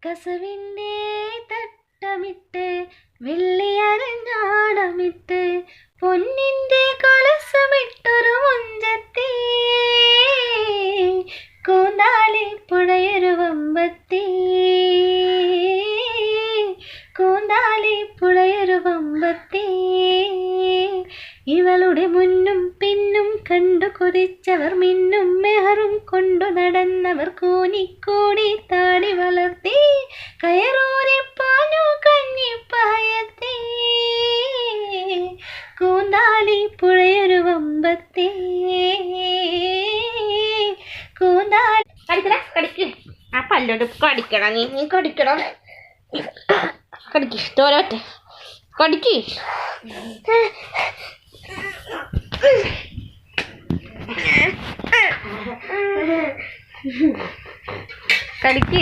കസവിൻ്റെ തട്ടമിട്ട് വെള്ളിയരഞ്ഞാണമിട്ട് പൊന്നിൻ്റെ കൊലസമിട്ടൊരു മുഞ്ചത്തി കൂന്താലി പുഴയൊരു വമ്പത്തി കൂന്താലി പുഴയൊരു വമ്പത്തി ഇവളുടെ മുന്നും പിന്നും കണ്ടു കൊതിച്ചവർ മിന്നും മെഹറും കൊണ്ടു നടന്നവർ കൂനിക്കൂടി താടി വളർത്തി കയറൂരി പാഞ്ഞു കഞ്ഞിപ്പായത്തി കൂന്താലി പുഴയൊരു വമ്പത്തി കൂന്താലി കടിക്ക് ആ പല്ലോട് കടിക്കണം നീ കടിക്കണം കടിക്ക് തോരോറ്റ കടിക്ക് കടിക്ക്